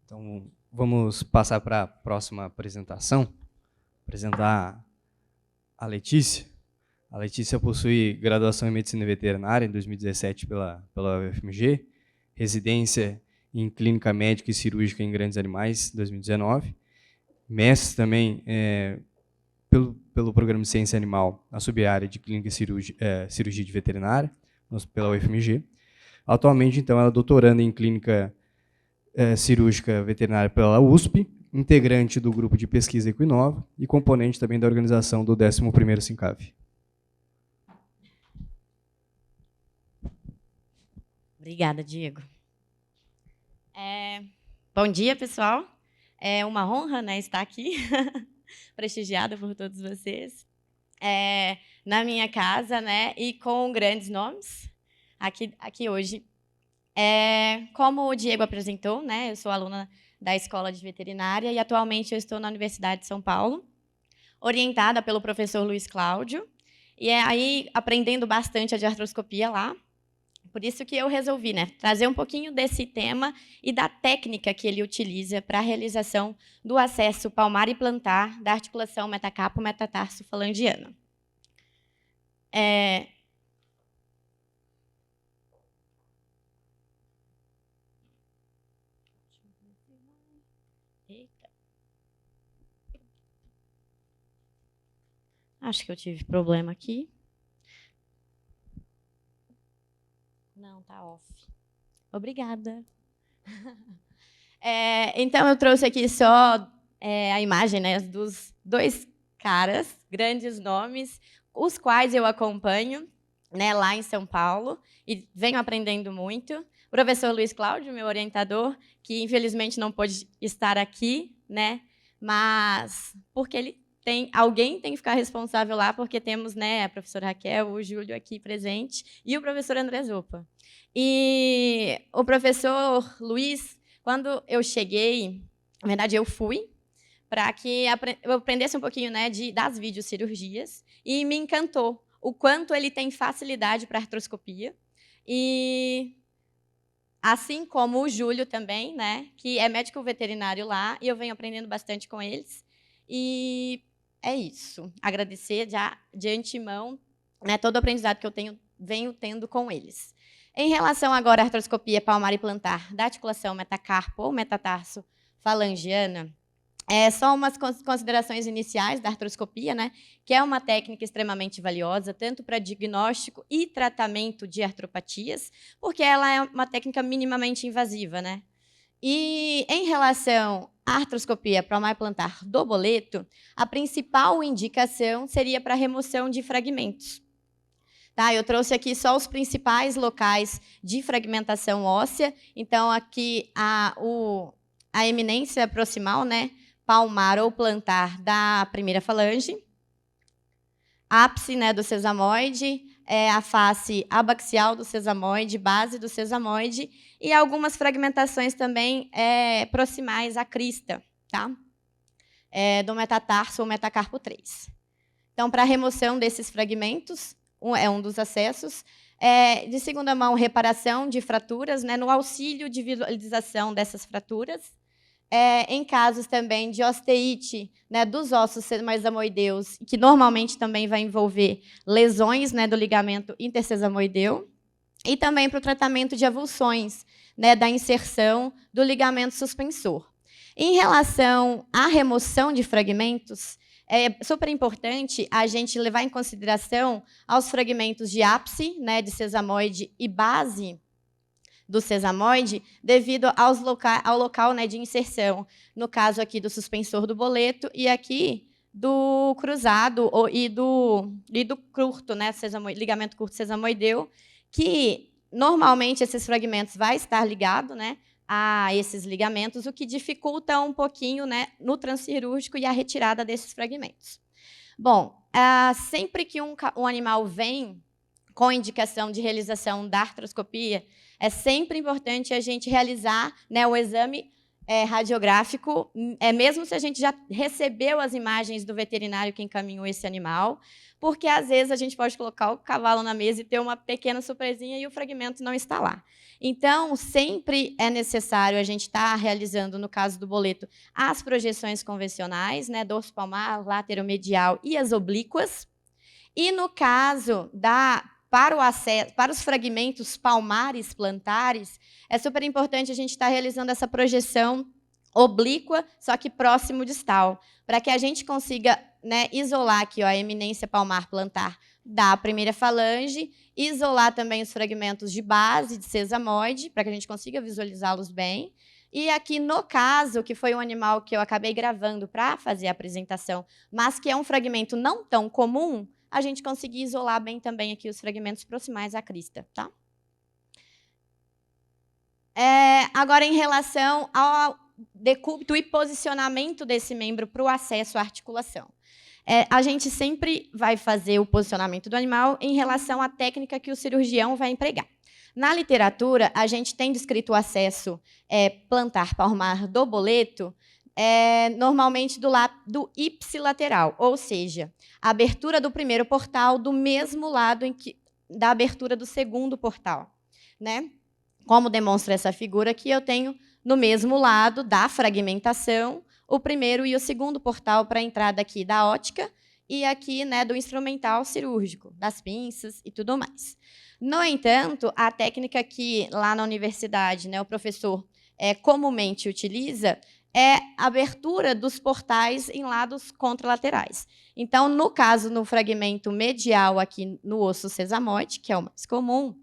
Então, vamos passar para a próxima apresentação. Apresentar a Letícia. A Letícia possui graduação em Medicina Veterinária em 2017 pela UFMG, residência em Clínica Médica e Cirúrgica em Grandes Animais, 2019, mestre também pelo Programa de Ciência Animal na subárea de Clínica e Cirurgia de Veterinária, pela UFMG. Atualmente, então, ela é doutoranda em Clínica Cirúrgica Veterinária pela USP, integrante do grupo de pesquisa Equinova e componente também da organização do 11º SINCAV. Obrigada, Diego. Bom dia, pessoal. É uma honra, né, estar aqui, prestigiada por todos vocês, na minha casa, né, e com grandes nomes aqui hoje. Como o Diego apresentou, né, eu sou aluna da Escola de Veterinária e atualmente eu estou na Universidade de São Paulo, orientada pelo professor Luiz Cláudio, e aí aprendendo bastante a artroscopia lá. Por isso que eu resolvi, né, trazer um pouquinho desse tema e da técnica que ele utiliza para a realização do acesso palmar e plantar da articulação metacarpo-metatarso-falangiana. Acho que eu tive problema aqui. Não, tá off. Obrigada. Então, eu trouxe aqui só a imagem, né, dos dois caras, grandes nomes, os quais eu acompanho, né, lá em São Paulo, e venho aprendendo muito. O professor Luiz Cláudio, meu orientador, que infelizmente não pôde estar aqui, né, mas porque alguém tem que ficar responsável lá, porque temos, né, a professora Raquel, o Júlio aqui presente, e o professor André Zoppa. E o professor Luiz, quando eu cheguei, na verdade, eu fui, para que eu aprendesse um pouquinho, né, das videocirurgias, e me encantou o quanto ele tem facilidade para artroscopia, e assim como o Júlio também, né, que é médico veterinário lá, e eu venho aprendendo bastante com eles, e é isso. Agradecer já de antemão, né, todo o aprendizado que eu venho tendo com eles. Em relação agora à artroscopia palmar e plantar da articulação metacarpo ou metatarso falangiana, só umas considerações iniciais da artroscopia, né, que é uma técnica extremamente valiosa, tanto para diagnóstico e tratamento de artropatias, porque ela é uma técnica minimamente invasiva, né? E em relação à artroscopia palmar e plantar do boleto, a principal indicação seria para remoção de fragmentos. Tá, eu trouxe aqui só os principais locais de fragmentação óssea. Então, aqui a eminência proximal, né, palmar ou plantar da primeira falange, ápice, né, do sesamoide, a face abaxial do sesamoide, base do sesamoide, e algumas fragmentações também proximais à crista, tá? Do metatarso ou metacarpo 3. Então, para a remoção desses fragmentos, é um dos acessos. De segunda mão, reparação de fraturas, né, no auxílio de visualização dessas fraturas. Em casos também de osteite, né, dos ossos sesamoideus, que normalmente também vai envolver lesões, né, do ligamento intersesamoideu, e também para o tratamento de avulsões, né, da inserção do ligamento suspensor. Em relação à remoção de fragmentos, é super importante a gente levar em consideração aos fragmentos de ápice, né, de sesamoide e base do sesamoide, devido ao local, né, de inserção, no caso aqui do suspensor do boleto e aqui do cruzado e do curto, né, ligamento curto sesamoideu, que normalmente esses fragmentos vai estar ligado, né, a esses ligamentos, o que dificulta um pouquinho, né, no transcirúrgico e a retirada desses fragmentos. Bom, sempre que um animal vem com indicação de realização da artroscopia, é sempre importante a gente realizar, né, o exame radiográfico, mesmo se a gente já recebeu as imagens do veterinário que encaminhou esse animal, porque às vezes a gente pode colocar o cavalo na mesa e ter uma pequena surpresinha e o fragmento não está lá. Então, sempre é necessário a gente estar realizando, no caso do boleto, as projeções convencionais, né, dorso palmar, lateromedial e as oblíquas. E no caso para os fragmentos palmares plantares, é super importante a gente estar realizando essa projeção oblíqua, só que próximo distal, para que a gente consiga, né, isolar aqui, ó, a eminência palmar plantar da primeira falange, isolar também os fragmentos de base, de sesamoide, para que a gente consiga visualizá-los bem. E aqui, no caso, que foi um animal que eu acabei gravando para fazer a apresentação, mas que é um fragmento não tão comum, a gente conseguir isolar bem também aqui os fragmentos proximais à crista, tá? Agora, em relação ao decúbito e posicionamento desse membro para o acesso à articulação. A gente sempre vai fazer o posicionamento do animal em relação à técnica que o cirurgião vai empregar. Na literatura, a gente tem descrito o acesso plantar palmar do boleto normalmente do lado ipsilateral, ou seja, a abertura do primeiro portal do mesmo lado da abertura do segundo portal, né? Como demonstra essa figura aqui, eu tenho no mesmo lado da fragmentação o primeiro e o segundo portal para a entrada aqui da ótica e aqui, né, do instrumental cirúrgico, das pinças e tudo mais. No entanto, a técnica que lá na universidade, né, o professor comumente utiliza é a abertura dos portais em lados contralaterais. Então, no caso, no fragmento medial aqui no osso sesamoide, que é o mais comum,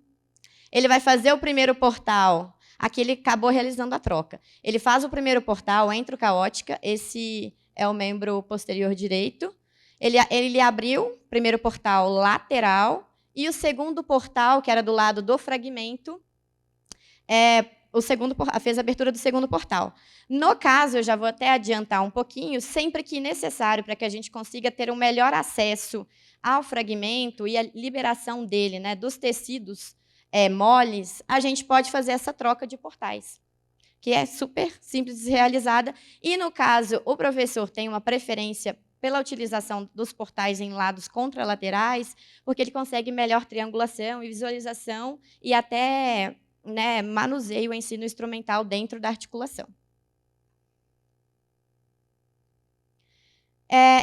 ele vai fazer o primeiro portal. Aqui ele acabou realizando a troca. Ele faz o primeiro portal, entra a ótica, esse é o membro posterior direito. Ele abriu o primeiro portal lateral e o segundo portal, que era do lado do fragmento, fez a abertura do segundo portal. No caso, eu já vou até adiantar um pouquinho, sempre que necessário para que a gente consiga ter um melhor acesso ao fragmento e a liberação dele, né, dos tecidos moles, a gente pode fazer essa troca de portais, que é super simples de realizada. E, no caso, o professor tem uma preferência pela utilização dos portais em lados contralaterais, porque ele consegue melhor triangulação e visualização e até, né, manuseio em si no instrumental dentro da articulação.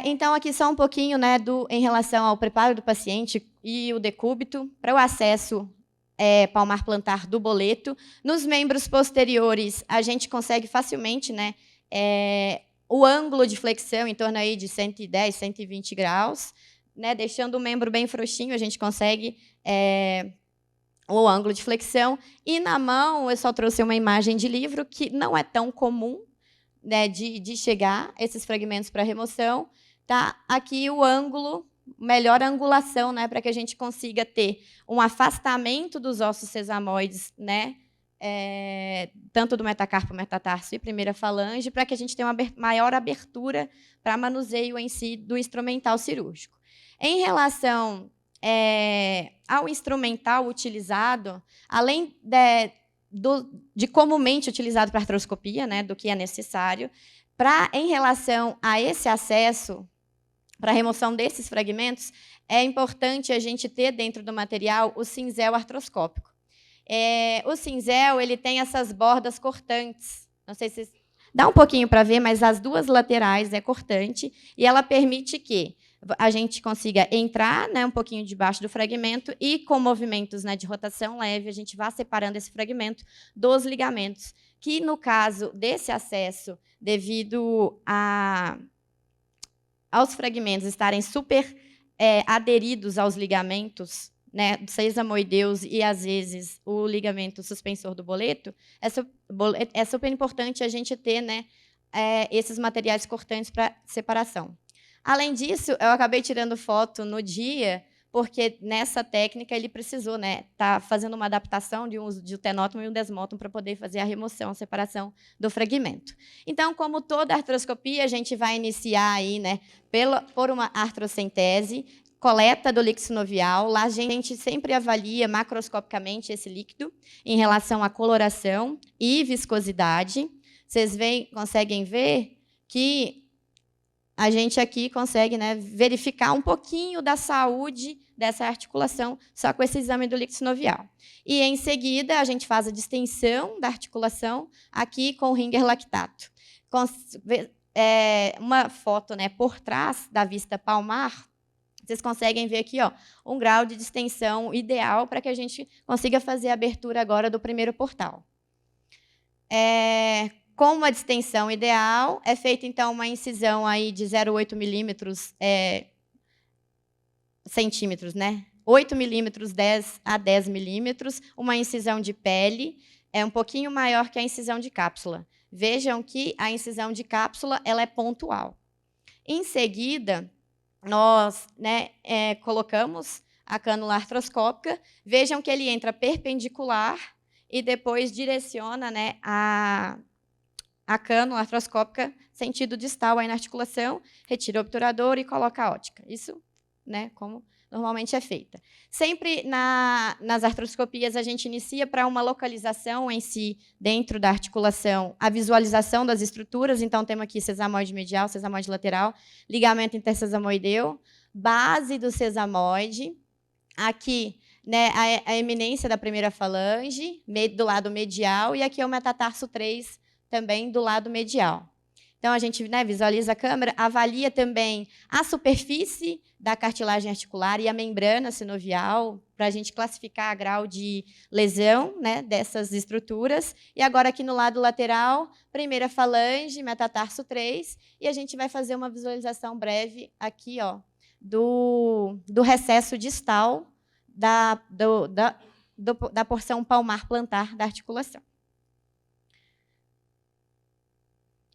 Então, aqui só um pouquinho, né, em relação ao preparo do paciente e o decúbito para o acesso palmar plantar do boleto. Nos membros posteriores, a gente consegue facilmente, né, o ângulo de flexão em torno aí de 110, 120 graus, né, deixando o membro bem frouxinho, a gente consegue o ângulo de flexão. E na mão, eu só trouxe uma imagem de livro que não é tão comum, né, de chegar esses fragmentos para remoção. Tá? Aqui o ângulo, melhor angulação, né, para que a gente consiga ter um afastamento dos ossos sesamoides, né, tanto do metacarpo, metatarso e primeira falange, para que a gente tenha uma maior abertura para manuseio em si do instrumental cirúrgico. Em relação ao instrumental utilizado, além de comumente utilizado para artroscopia, né, do que é necessário, em relação a esse acesso, para a remoção desses fragmentos, é importante a gente ter dentro do material o cinzel artroscópico. O cinzel ele tem essas bordas cortantes. Não sei se dá um pouquinho para ver, mas as duas laterais é cortante e ela permite que a gente consiga entrar, né, um pouquinho debaixo do fragmento e, com movimentos, né, de rotação leve, a gente vá separando esse fragmento dos ligamentos, que, no caso desse acesso, devido aos fragmentos estarem super aderidos aos ligamentos, né, sesamoideus e, às vezes, o ligamento suspensor do boleto, é super importante a gente ter, né, esses materiais cortantes para separação. Além disso, eu acabei tirando foto no dia, porque nessa técnica ele precisou, né, tá fazendo uma adaptação de um uso de um tenótomo e um desmótomo para poder fazer a remoção, a separação do fragmento. Então, como toda artroscopia, a gente vai iniciar aí, né, por uma artrocentese, coleta do líquido sinovial. Lá a gente sempre avalia macroscopicamente esse líquido em relação à coloração e viscosidade. vocês conseguem ver que a gente aqui consegue, né, verificar um pouquinho da saúde dessa articulação só com esse exame do líquido sinovial. E, em seguida, a gente faz a distensão da articulação aqui com o Ringer lactato. Uma foto, né, por trás da vista palmar, vocês conseguem ver aqui, ó, um grau de distensão ideal para que a gente consiga fazer a abertura agora do primeiro portal. Com uma distensão ideal, é feita, então, uma incisão aí de 0,8 milímetros, centímetros, né? 8 milímetros, 10 a 10 milímetros, uma incisão de pele, é um pouquinho maior que a incisão de cápsula. Vejam que a incisão de cápsula ela é pontual. Em seguida, nós, né, colocamos a cânula artroscópica. Vejam que ele entra perpendicular e depois direciona, né, a cânula artroscópica sentido distal aí na articulação, retira o obturador e coloca a ótica. Isso, né, como normalmente é feita. Sempre nas artroscopias a gente inicia para uma localização em si, dentro da articulação, a visualização das estruturas. Então, temos aqui sesamoide medial, sesamoide lateral, ligamento intersesamoideu, base do sesamoide, aqui, né, a eminência da primeira falange, do lado medial, e aqui é o metatarso 3, também do lado medial. Então, a gente, né, visualiza a câmera, avalia também a superfície da cartilagem articular e a membrana sinovial, para a gente classificar a grau de lesão, né, dessas estruturas. E agora, aqui no lado lateral, primeira falange, metatarso 3, e a gente vai fazer uma visualização breve aqui, ó, do recesso distal da porção palmar plantar da articulação.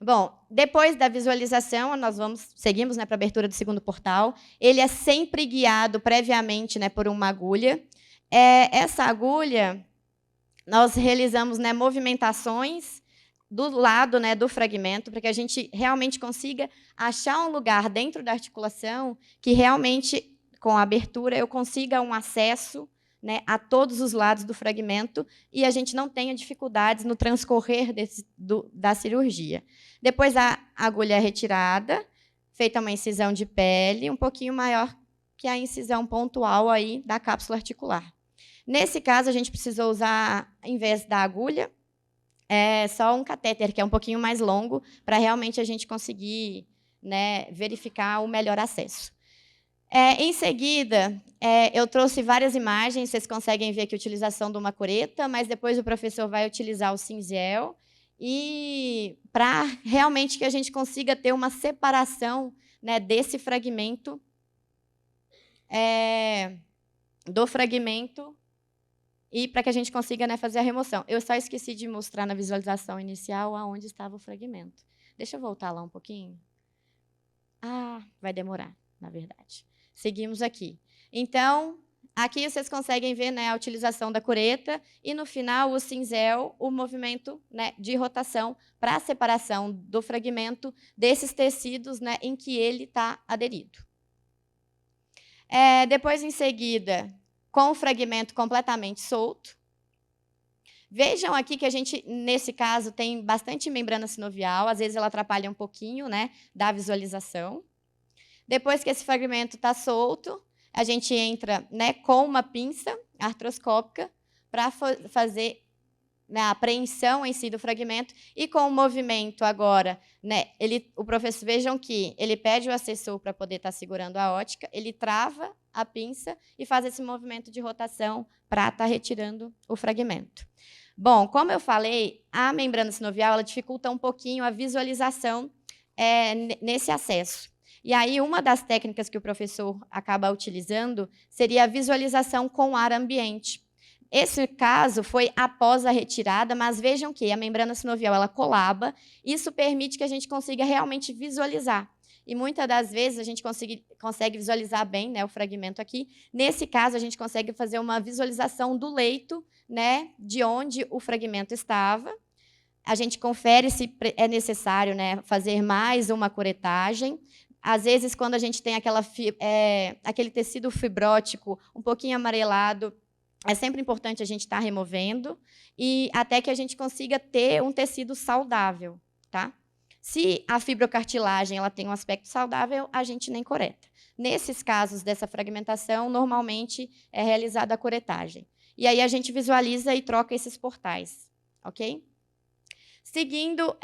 Bom, depois da visualização, nós seguimos, né, para a abertura do segundo portal. Ele é sempre guiado previamente, né, por uma agulha. Essa agulha, nós realizamos, né, movimentações do lado, né, do fragmento, para que a gente realmente consiga achar um lugar dentro da articulação que realmente, com a abertura, eu consiga um acesso, né, a todos os lados do fragmento e a gente não tenha dificuldades no transcorrer da cirurgia. Depois, a agulha é retirada, feita uma incisão de pele, um pouquinho maior que a incisão pontual aí da cápsula articular. Nesse caso, a gente precisou usar, em vez da agulha, só um catéter, que é um pouquinho mais longo, para realmente a gente conseguir, né, verificar o melhor acesso. Em seguida, eu trouxe várias imagens, vocês conseguem ver aqui a utilização de uma cureta, mas depois o professor vai utilizar o cinzel, e para realmente que a gente consiga ter uma separação, né, desse fragmento, do fragmento, e para que a gente consiga, né, fazer a remoção. Eu só esqueci de mostrar na visualização inicial aonde estava o fragmento. Deixa eu voltar lá um pouquinho. Vai demorar, na verdade. Seguimos aqui. Então, aqui vocês conseguem ver, né, a utilização da cureta e, no final, o cinzel, o movimento, né, de rotação para a separação do fragmento desses tecidos, né, em que ele está aderido. Depois, em seguida, com o fragmento completamente solto. Vejam aqui que a gente, nesse caso, tem bastante membrana sinovial, às vezes ela atrapalha um pouquinho, né, da visualização. Depois que esse fragmento está solto, a gente entra, né, com uma pinça artroscópica para fazer, né, a apreensão em si do fragmento, e com o movimento agora, né, o professor, vejam que ele pede o assessor para poder estar segurando a ótica, ele trava a pinça e faz esse movimento de rotação para estar retirando o fragmento. Bom, como eu falei, a membrana sinovial ela dificulta um pouquinho a visualização nesse acesso. E aí, uma das técnicas que o professor acaba utilizando seria a visualização com ar ambiente. Esse caso foi após a retirada, mas vejam que a membrana sinovial ela colaba, isso permite que a gente consiga realmente visualizar. E muitas das vezes a gente consegue visualizar bem, né, o fragmento aqui. Nesse caso, a gente consegue fazer uma visualização do leito, né, de onde o fragmento estava. A gente confere se é necessário, né, fazer mais uma curetagem. Às vezes, quando a gente tem aquele tecido fibrótico um pouquinho amarelado, é sempre importante a gente estar removendo, e até que a gente consiga ter um tecido saudável, tá? Se a fibrocartilagem ela tem um aspecto saudável, a gente nem coreta. Nesses casos dessa fragmentação, normalmente é realizada a coretagem. E aí a gente visualiza e troca esses portais, ok? Seguindo,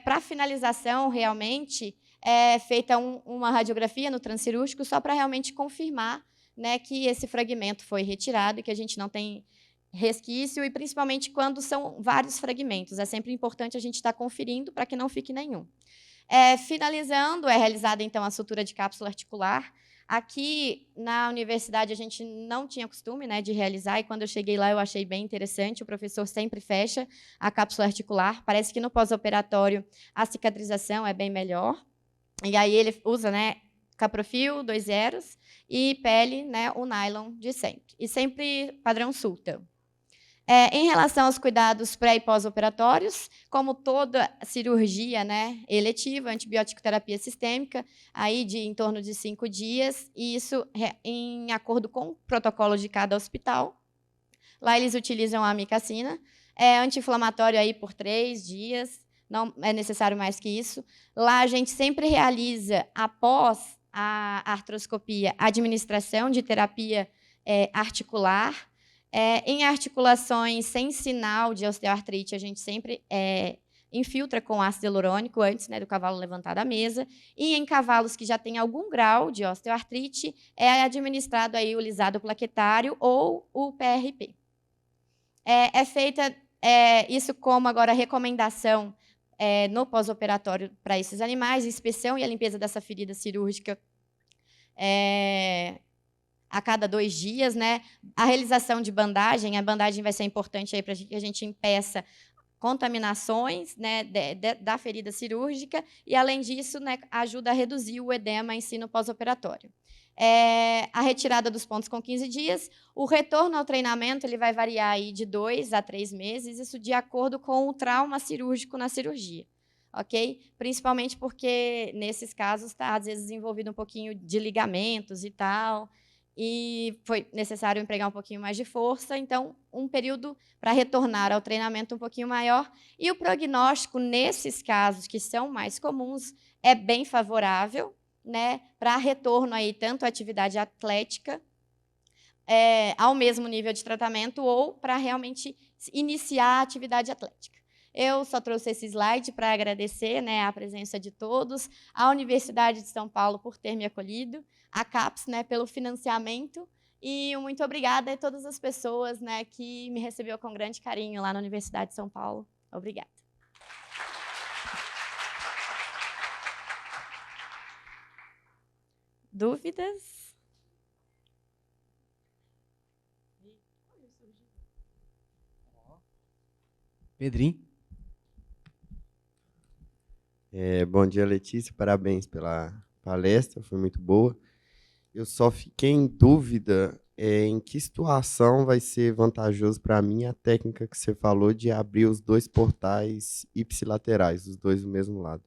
para finalização, realmente, é feita uma radiografia no transcirúrgico só para realmente confirmar, né, que esse fragmento foi retirado e que a gente não tem resquício, e principalmente quando são vários fragmentos. É sempre importante a gente estar conferindo para que não fique nenhum. Finalizando, é realizada, então, a sutura de cápsula articular. Aqui, na universidade, a gente não tinha costume, né, de realizar, e quando eu cheguei lá, eu achei bem interessante. O professor sempre fecha a cápsula articular. Parece que no pós-operatório a cicatrização é bem melhor. E aí ele usa, né, caprofil, 2 zeros, e pele, né, o nylon de sempre. E sempre padrão Sulta. Em relação aos cuidados pré- e pós-operatórios, como toda cirurgia, né, eletiva, antibiótico-terapia sistêmica, aí de em torno de 5 dias, e isso em acordo com o protocolo de cada hospital. Lá eles utilizam a amicacina, anti-inflamatório aí por 3 dias, não é necessário mais que isso. Lá a gente sempre realiza, após a artroscopia, a administração de terapia articular. Em articulações sem sinal de osteoartrite, a gente sempre infiltra com ácido hialurônico antes, né, do cavalo levantar da mesa. E em cavalos que já têm algum grau de osteoartrite, é administrado aí o lisado plaquetário ou o PRP. Feita isso como agora recomendação no pós-operatório para esses animais, inspeção e a limpeza dessa ferida cirúrgica a cada 2 dias, né? A realização de bandagem, a bandagem vai ser importante para que a gente impeça contaminações, né, da ferida cirúrgica, e, além disso, né, ajuda a reduzir o edema em si no pós-operatório. A retirada dos pontos com 15 dias, o retorno ao treinamento ele vai variar aí de 2 a 3 meses, isso de acordo com o trauma cirúrgico na cirurgia. Ok? Principalmente porque, nesses casos, está, às vezes, envolvido um pouquinho de ligamentos e tal, e foi necessário empregar um pouquinho mais de força, então, um período para retornar ao treinamento um pouquinho maior. E o prognóstico, nesses casos que são mais comuns, é bem favorável, né, para retorno aí, tanto à atividade atlética, ao mesmo nível de tratamento, ou para realmente iniciar a atividade atlética. Eu só trouxe esse slide para agradecer, né, a presença de todos, a Universidade de São Paulo por ter me acolhido, a CAPES, né, pelo financiamento, e muito obrigada a todas as pessoas, né, que me recebeu com grande carinho lá na Universidade de São Paulo. Obrigada. Dúvidas? Pedrinho? Bom dia, Letícia. Parabéns pela palestra, foi muito boa. Eu só fiquei em dúvida em que situação vai ser vantajoso para mim a técnica que você falou de abrir os 2 portais ipsilaterais, os 2 do mesmo lado.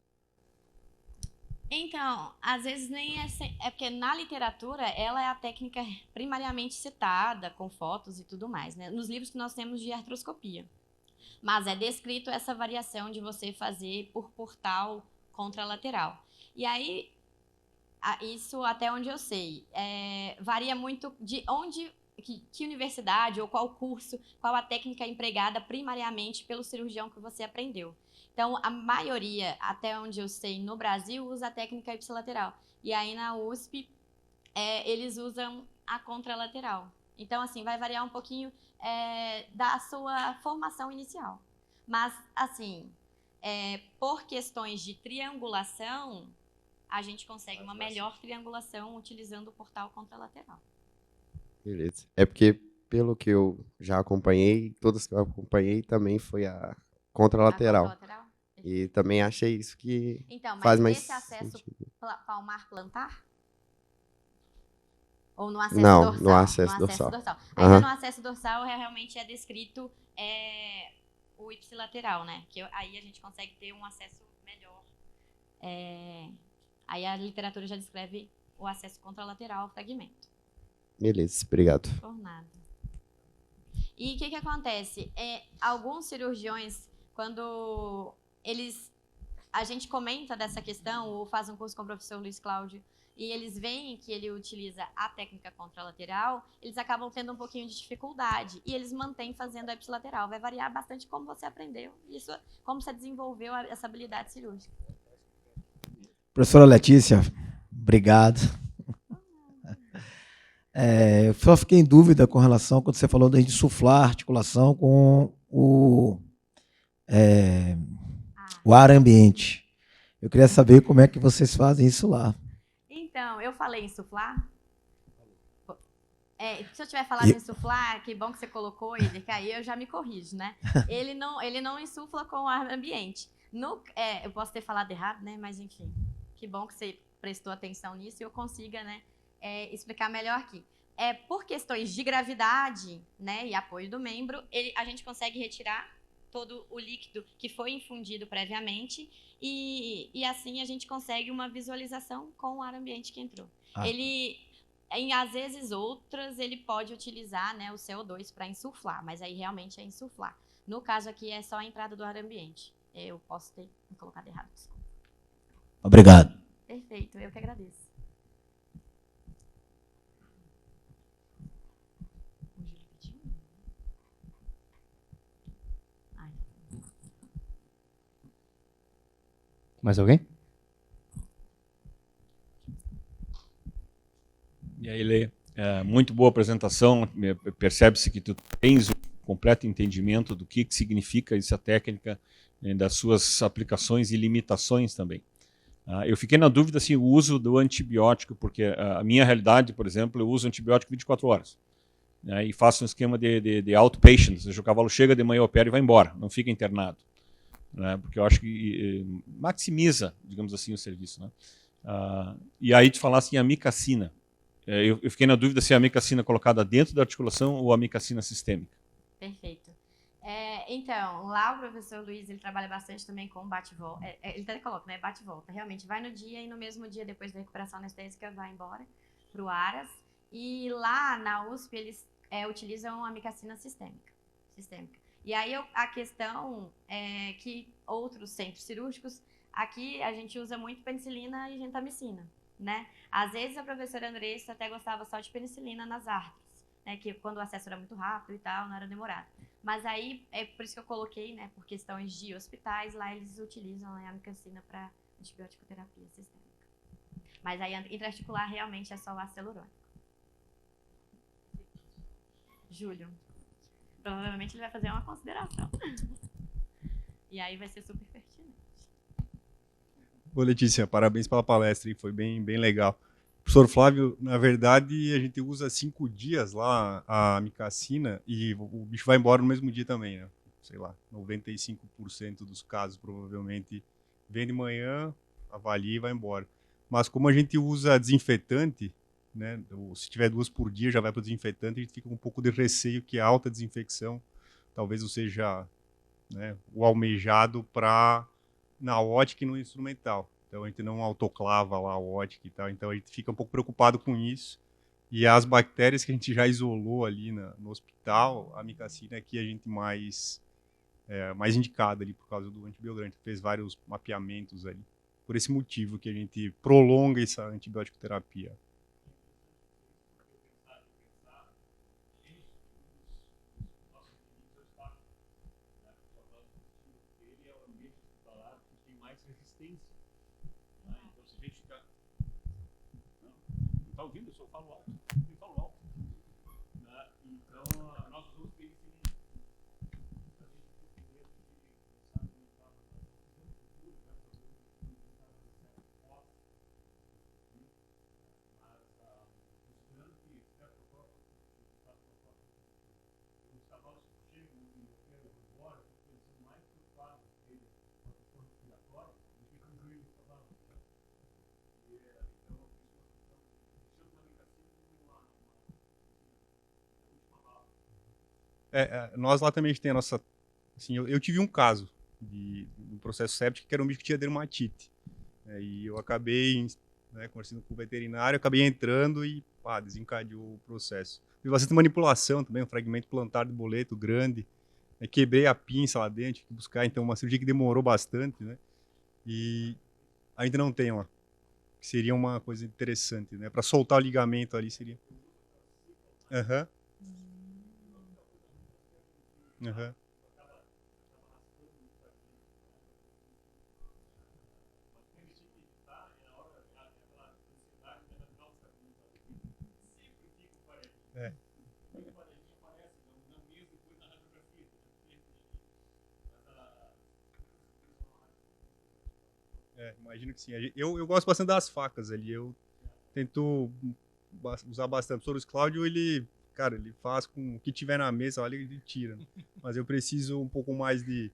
Então, às vezes nem é porque na literatura ela é a técnica primariamente citada, com fotos e tudo mais, né? Nos livros que nós temos de artroscopia. Mas é descrito essa variação de você fazer por portal contralateral. E aí, isso até onde eu sei, varia muito de onde, que universidade ou qual curso, qual a técnica empregada primariamente pelo cirurgião que você aprendeu. Então, a maioria, até onde eu sei, no Brasil, usa a técnica ipsilateral. E aí, na USP, eles usam a contralateral. Então, assim, vai variar um pouquinho da sua formação inicial. Mas, assim, por questões de triangulação, a gente consegue uma melhor triangulação utilizando o portal contralateral. Beleza. É porque, pelo que eu já acompanhei, todas que eu acompanhei também foi a contralateral. A contralateral? E também achei isso que então, mas faz mais nesse acesso sentido. palmar-plantar? Ou no acesso Não, dorsal? no acesso dorsal. Ainda no acesso dorsal, realmente é descrito o ipsilateral, né? Que aí a gente consegue ter um acesso melhor. Aí a literatura já descreve o acesso contralateral ao fragmento. Beleza, obrigado. Por nada. E o que acontece? Alguns cirurgiões, quando eles a gente comenta dessa questão, ou faz um curso com o professor Luiz Cláudio, e eles veem que ele utiliza a técnica contralateral, eles acabam tendo um pouquinho de dificuldade, e eles mantêm fazendo a ipsilateral. Vai variar bastante como você aprendeu, isso, como você desenvolveu essa habilidade cirúrgica. Professora Letícia, obrigado. Eu só fiquei em dúvida com relação, quando você falou de insuflar a articulação com o ar ambiente. Eu queria saber como é que vocês fazem isso lá. Então, eu falei insuflar. Se eu tiver falado insuflar, que bom que você colocou ele, que aí eu já me corrijo, né? Ele não insufla com o ar ambiente. Eu posso ter falado errado, né? Mas enfim, que bom que você prestou atenção nisso e eu consiga, né, explicar melhor aqui. Por questões de gravidade, né, e apoio do membro, a gente consegue retirar todo o líquido que foi infundido previamente e assim a gente consegue uma visualização com o ar ambiente que entrou. Às vezes, outras, ele pode utilizar, né, o CO2 para insuflar, mas aí realmente é insuflar. No caso aqui, é só a entrada do ar ambiente. Eu posso ter colocado errado, desculpa. Obrigado. Perfeito, eu que agradeço. Mais alguém? E aí, Lê, muito boa apresentação, percebe-se que tu tens um completo entendimento do que significa essa técnica, das suas aplicações e limitações também. Eu fiquei na dúvida assim, o uso do antibiótico, porque a minha realidade, por exemplo, eu uso antibiótico 24 horas. E faço um esquema de outpatient, ou seja, o cavalo chega de manhã, opera e vai embora, não fica internado. Porque eu acho que maximiza, digamos assim, o serviço. Né? E aí tu falasse em amicacina. Eu fiquei na dúvida se a amicacina colocada dentro da articulação ou a amicacina sistêmica. Perfeito. Então, lá o professor Luiz, ele trabalha bastante também com bate-volta. Ele até coloca, né, bate-volta. Realmente, vai no dia e no mesmo dia, depois da recuperação anestésica, vai embora para o ARAS. E lá na USP, eles utilizam a amicacina sistêmica. E aí a questão é que outros centros cirúrgicos, aqui a gente usa muito penicilina e gentamicina, né? Às vezes a professora Andressa até gostava só de penicilina nas artes, né? Que quando o acesso era muito rápido e tal, não era demorado. Mas aí, é por isso que eu coloquei, né? Por questões de hospitais, lá eles utilizam a amicacina para antibiótico-terapia sistêmica. Mas aí, intraarticular, realmente é só o ácido hialurônico. Júlio. Provavelmente ele vai fazer uma consideração. E aí vai ser super pertinente. Ô, Letícia, parabéns pela palestra, hein? Foi bem legal. Professor Flávio, na verdade, a gente usa 5 dias lá a amicacina e o bicho vai embora no mesmo dia também, né? Sei lá, 95% dos casos provavelmente vem de manhã, avalia e vai embora. Mas como a gente usa desinfetante, né? Se tiver 2 por dia já vai para o desinfetante, a gente fica com um pouco de receio que a alta desinfecção talvez não seja, né, o almejado para na ótica e no instrumental. Então a gente não autoclava lá a ótica e tal, então a gente fica um pouco preocupado com isso. E as bactérias que a gente já isolou ali no hospital, a amicacina é que a gente mais indicada ali por causa do antibiogrante. Fez vários mapeamentos ali. Por esse motivo que a gente prolonga essa antibiótico terapia. Está ouvindo? Eu só falo alto. Eu falo alto. Então, nós vamos ter Nós lá também a gente tem a nossa... Assim, eu tive um caso de um processo séptico que era um bicho que tinha dermatite. E eu acabei, né, conversando com o veterinário, acabei entrando e desencadeou o processo. Teve bastante manipulação também, um fragmento plantar de boleto grande. Quebrei a pinça lá dentro, tive que buscar, então uma cirurgia que demorou bastante, né? E ainda não tem lá. Seria uma coisa interessante, né? Para soltar o ligamento ali seria. Aham. Aham. É. Imagino que sim. Eu gosto bastante das facas ali. Eu tento usar bastante. O professor Cláudio, cara, ele faz com o que tiver na mesa, olha, ele tira. Né? Mas eu preciso um pouco mais de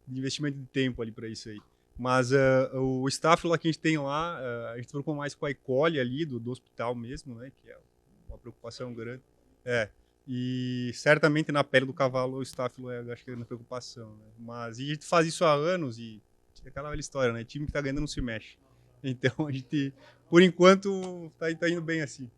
investimento de tempo ali para isso aí. Mas o staff lá que a gente tem lá, a gente trocou mais com a E. coli ali do hospital mesmo, né? Que é uma preocupação grande. E certamente na pele do cavalo o estáfilo acho que é uma preocupação, né? Mas e a gente faz isso há anos e é aquela velha história, né? Time que tá ganhando não se mexe. Então a gente, por enquanto, tá indo bem assim.